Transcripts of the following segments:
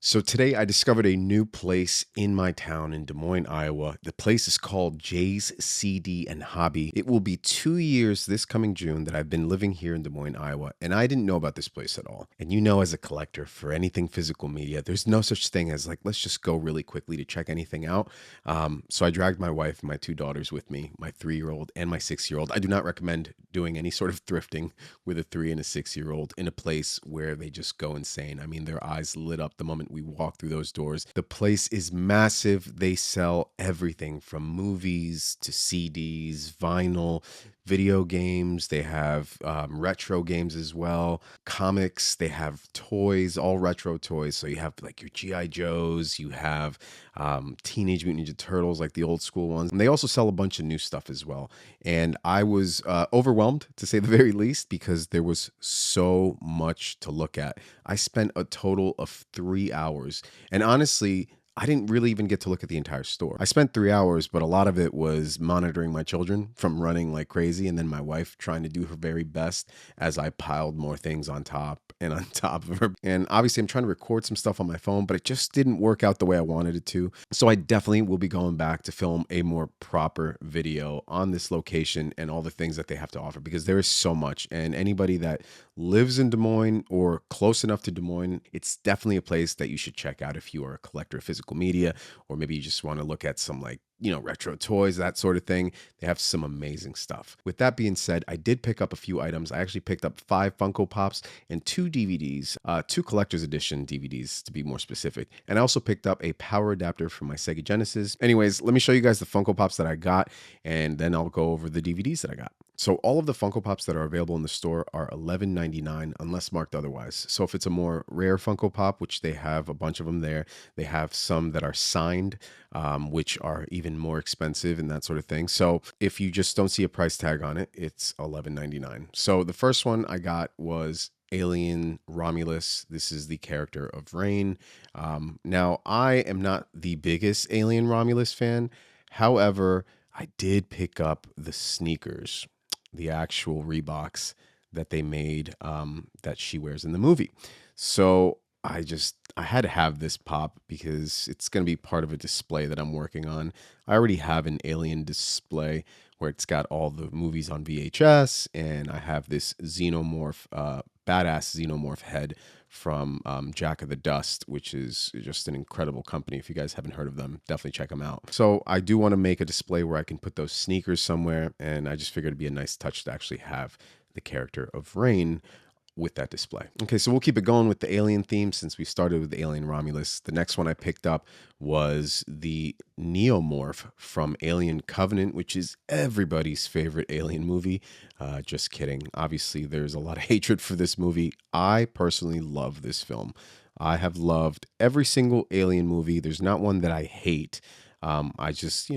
So today I discovered a new place in my town in Des Moines, Iowa. The place is called Jay's CD and Hobby. It will be 2 years this coming June that I've been living here in Des Moines, Iowa, and I didn't know about this place at all. And you know, as a collector for anything physical media, there's no such thing as like, let's just go really quickly to check anything out. So I dragged my wife and my two daughters with me, my 3-year-old and my 6-year-old. I do not recommend doing any sort of thrifting with a 3 and a 6-year-old in a place where they just go insane. I mean, their eyes lit up the moment we walk through those doors. The place is massive. They sell everything from movies to CDs, vinyl, video games. They have retro games as well, comics. They have toys, all retro toys. So you have like your G.I. Joes, you have Teenage Mutant Ninja Turtles, like the old school ones. And they also sell a bunch of new stuff as well. And I was overwhelmed, to say the very least, because there was so much to look at. I spent a total of 3 hours. And honestly, I didn't really even get to look at the entire store. I spent 3 hours, but a lot of it was monitoring my children from running like crazy, and then my wife trying to do her very best as I piled more things on top and on top of her. And obviously, I'm trying to record some stuff on my phone, but it just didn't work out the way I wanted it to. So I definitely will be going back to film a more proper video on this location and all the things that they have to offer, because there is so much. And anybody that lives in Des Moines or close enough to Des Moines, it's definitely a place that you should check out if you are a collector of physical media, or maybe you just want to look at some like, retro toys, that sort of thing. They have some amazing stuff. With that being said, I did pick up a few items. I actually picked up 5 Funko Pops and 2 DVDs, 2 collector's edition DVDs to be more specific. And I also picked up a power adapter from my Sega Genesis. Anyways, let me show you guys the Funko Pops that I got, and then I'll go over the DVDs that I got. So all of the Funko Pops that are available in the store are $11.99 unless marked otherwise. So if it's a more rare Funko Pop, which they have a bunch of them there, they have some that are signed, which are even more expensive and that sort of thing. So if you just don't see a price tag on it, it's $11.99. So the first one I got was Alien Romulus. This is the character of Rain. Now, I am not the biggest Alien Romulus fan. However, I did pick up the sneakers, the actual Reeboks that they made, that she wears in the movie. So I had to have this pop because it's going to be part of a display that I'm working on. I already have an Alien display where it's got all the movies on VHS, and I have this Xenomorph, badass Xenomorph head from Jack of the Dust, which is just an incredible company. If you guys haven't heard of them, definitely check them out. So I do want to make a display where I can put those sneakers somewhere, and I just figured it'd be a nice touch to actually have the character of Rain with that display. Okay, so we'll keep it going with the alien theme since we started with the Alien Romulus. The next one I picked up was the Neomorph from Alien Covenant, which is everybody's favorite alien movie. Just kidding. Obviously, there's a lot of hatred for this movie. I personally love this film. I have loved every single alien movie. There's not one that I hate. I just,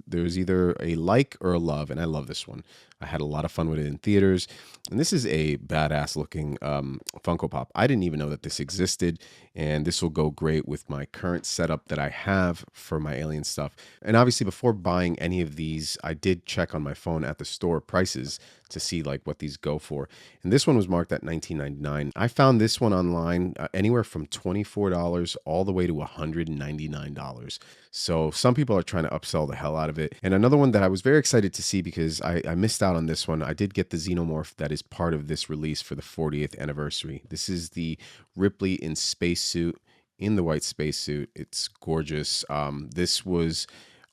there's either a like or a love, and I love this one. I had a lot of fun with it in theaters, and this is a badass looking Funko Pop. I didn't even know that this existed, and this will go great with my current setup that I have for my alien stuff. And obviously, before buying any of these, I did check on my phone at the store prices to see like what these go for. And this one was marked at $19.99. I found this one online anywhere from $24 all the way to $199. So some people are trying to upsell the hell out of it. And another one that I was very excited to see because I missed out on this one. I did get the Xenomorph that is part of this release for the 40th anniversary. This is the Ripley in spacesuit, in the white spacesuit. It's gorgeous. This was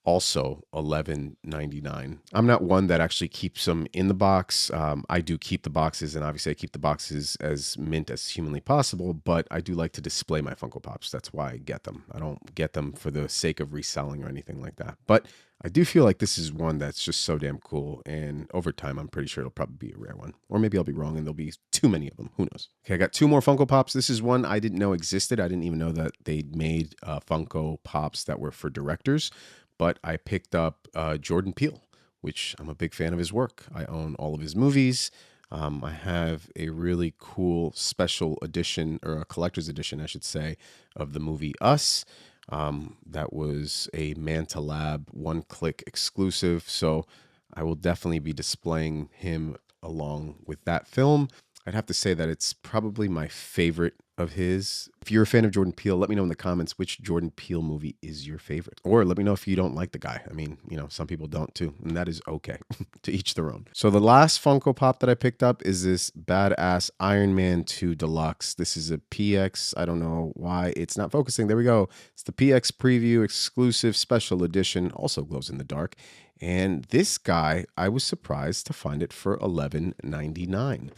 also $11.99. I'm not one that actually keeps them in the box. I do keep the boxes, and obviously I keep the boxes as mint as humanly possible, but I do like to display my Funko Pops. That's why I get them. I don't get them for the sake of reselling or anything like that. But I do feel like this is one that's just so damn cool, and over time I'm pretty sure it'll probably be a rare one. Or maybe I'll be wrong and there'll be too many of them. Who knows? Okay, I got 2 more Funko Pops. This is one I didn't know existed. I didn't even know that they made Funko Pops that were for directors. But I picked up Jordan Peele, which I'm a big fan of his work. I own all of his movies. I have a really cool special edition, or a collector's edition, I should say, of the movie Us. That was a Manta Lab one-click exclusive. So I will definitely be displaying him along with that film. I'd have to say that it's probably my favorite of his. If you're a fan of Jordan Peele, let me know in the comments which Jordan Peele movie is your favorite. Or let me know if you don't like the guy. I mean, some people don't too, and that is okay. To each their own. So the last Funko Pop that I picked up is this badass Iron Man 2 Deluxe. This is a PX. I don't know why it's not focusing. There we go. It's the PX Preview Exclusive Special Edition. Also glows in the dark. And this guy, I was surprised to find it for $11.99.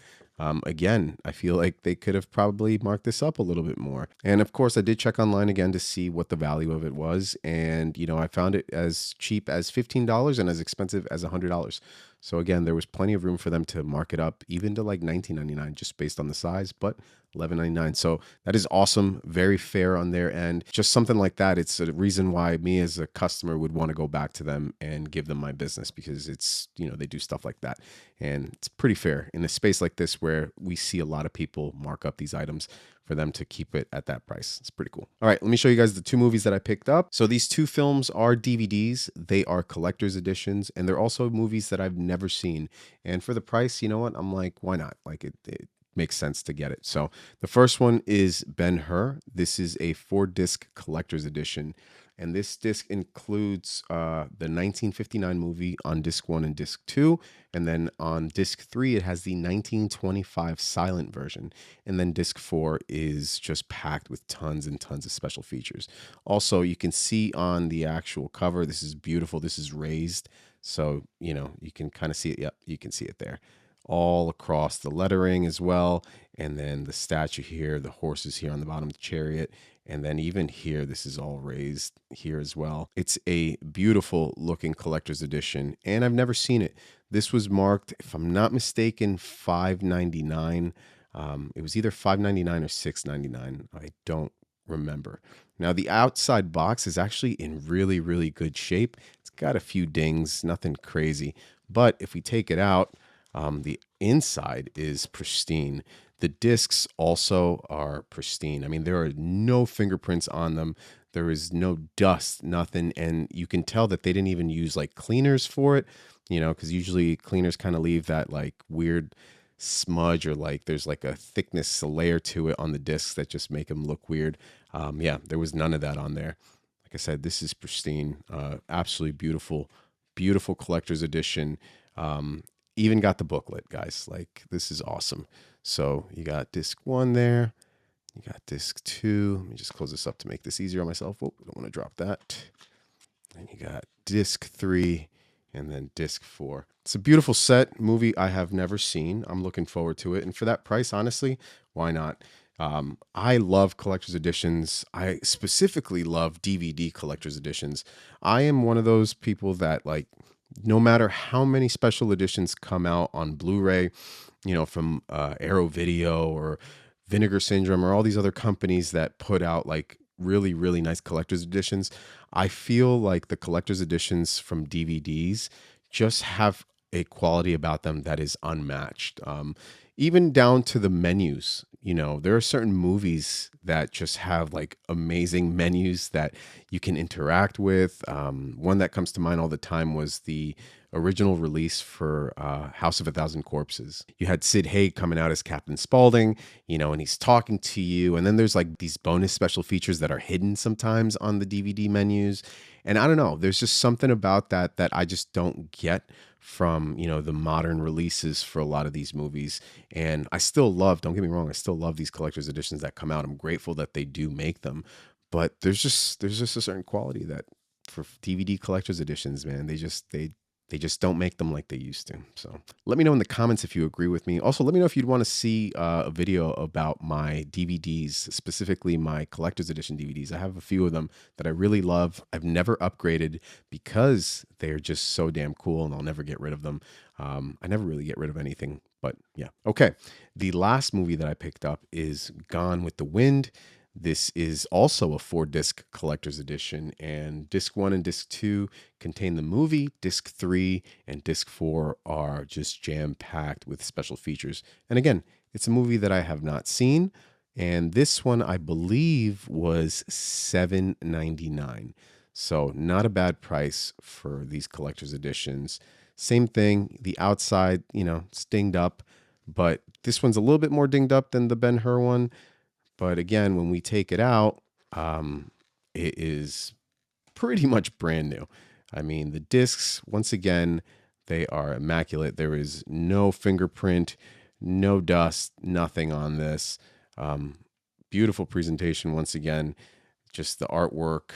Again, I feel like they could have probably marked this up a little bit more. And of course, I did check online again to see what the value of it was. And, I found it as cheap as $15 and as expensive as $100. So again, there was plenty of room for them to mark it up even to like $19.99 just based on the size, but $11.99. So that is awesome. Very fair on their end. Just something like that. It's a reason why me as a customer would want to go back to them and give them my business, because it's, they do stuff like that. And it's pretty fair in a space like this where we see a lot of people mark up these items, for them to keep it at that price. It's pretty cool. All right, let me show you guys the two movies that I picked up. So these two films are DVDs. They are collector's editions, and they're also movies that I've never seen. And for the price, you know what? I'm like, why not? Like it makes sense to get it. So the first one is Ben-Hur. This is a 4-disc collector's edition. And this disc includes the 1959 movie on disc 1 and disc 2. And then on disc 3, it has the 1925 silent version. And then disc 4 is just packed with tons and tons of special features. Also, you can see on the actual cover, this is beautiful. This is raised. So, you can kind of see it. Yep, you can see it there. All across the lettering as well. And then the statue here, the horses here on the bottom of the chariot. And then even here, this is all raised here as well. It's a beautiful looking collector's edition, and I've never seen it. This was marked, if I'm not mistaken, $5.99. It was either $5.99 or $6.99. I don't remember. Now, the outside box is actually in really, really good shape. It's got a few dings, nothing crazy. But if we take it out, the inside is pristine. The discs also are pristine. I mean, there are no fingerprints on them. There is no dust, nothing. And you can tell that they didn't even use like cleaners for it, because usually cleaners kind of leave that like weird smudge, or like there's like a thickness, a layer to it on the discs that just make them look weird. Yeah, there was none of that on there. Like I said, this is pristine. Absolutely beautiful, beautiful collector's edition. Even got the booklet, guys. Like, this is awesome. So you got disc 1 there. You got disc 2. Let me just close this up to make this easier on myself. Oh, I don't want to drop that. And you got disc 3 and then disc 4. It's a beautiful set. Movie I have never seen. I'm looking forward to it. And for that price, honestly, why not? I love collector's editions. I specifically love DVD collector's editions. I am one of those people that, like, no matter how many special editions come out on Blu-ray, from Arrow Video or Vinegar Syndrome or all these other companies that put out like really, really nice collector's editions, I feel like the collector's editions from DVDs just have a quality about them that is unmatched. Even down to the menus, there are certain movies that just have like amazing menus that you can interact with. One that comes to mind all the time was the original release for House of a Thousand Corpses. You had Sid Haig coming out as Captain Spaulding, and he's talking to you. And then there's like these bonus special features that are hidden sometimes on the DVD menus. And I don't know, there's just something about that I just don't get from, the modern releases for a lot of these movies. And I still love, don't get me wrong, I still love these collector's editions that come out. I'm grateful that they do make them. But there's just a certain quality that for DVD collector's editions, man, they just don't make them like they used to. So let me know in the comments if you agree with me. Also, let me know if you'd want to see a video about my DVDs, specifically my collector's edition DVDs. I have a few of them that I really love. I've never upgraded because they're just so damn cool, and I'll never get rid of them. I never really get rid of anything, but yeah. Okay. The last movie that I picked up is Gone with the Wind. This is also a 4-disc collector's edition, and disc 1 and disc 2 contain the movie. Disc 3 and disc 4 are just jam-packed with special features. And again, it's a movie that I have not seen, and this one I believe was $7.99. So not a bad price for these collector's editions. Same thing, the outside, it's dinged up. but this one's a little bit more dinged up than the Ben-Hur one. But again, when we take it out, it is pretty much brand new. I mean, the discs, once again, they are immaculate. There is no fingerprint, no dust, nothing on this. Beautiful presentation once again. Just the artwork,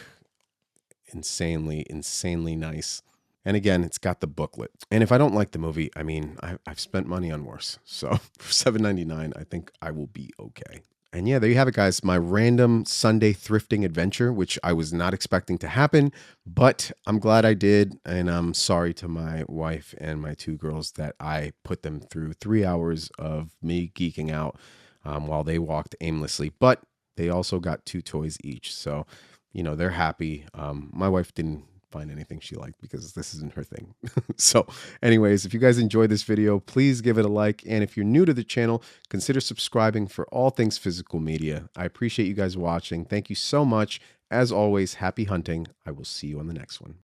insanely nice. And again, it's got the booklet. And if I don't like the movie, I mean, I've spent money on worse. So for $7.99, I think I will be okay. And yeah, there you have it, guys. My random Sunday thrifting adventure, which I was not expecting to happen, but I'm glad I did. And I'm sorry to my wife and my two girls that I put them through 3 hours of me geeking out while they walked aimlessly. But they also got 2 toys each. So, you know, they're happy. My wife didn't find anything she liked because this isn't her thing. So anyways, if you guys enjoyed this video, please give it a like. And if you're new to the channel, consider subscribing for all things physical media. I appreciate you guys watching. Thank you so much. As always, happy hunting. I will see you on the next one.